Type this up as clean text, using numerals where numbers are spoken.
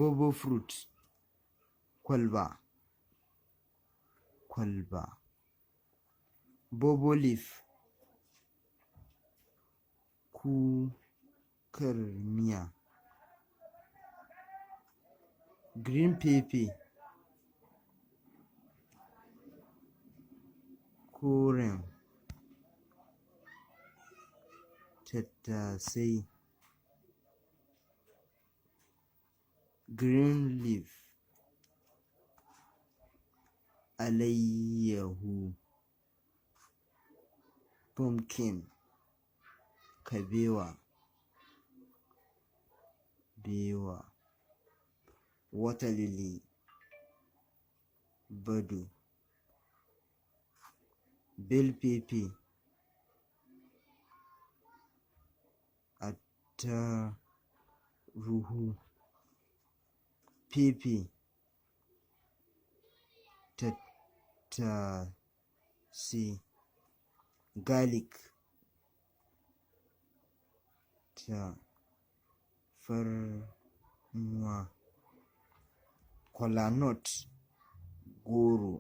bobo fruit kwalba bobo leaf kukar miya green pepper koren tattasai green leaf alayyahu pumpkin kabewa water lily bado bell pepper attaruhu pepper tattasai garlic tafarnuwa kola nut goro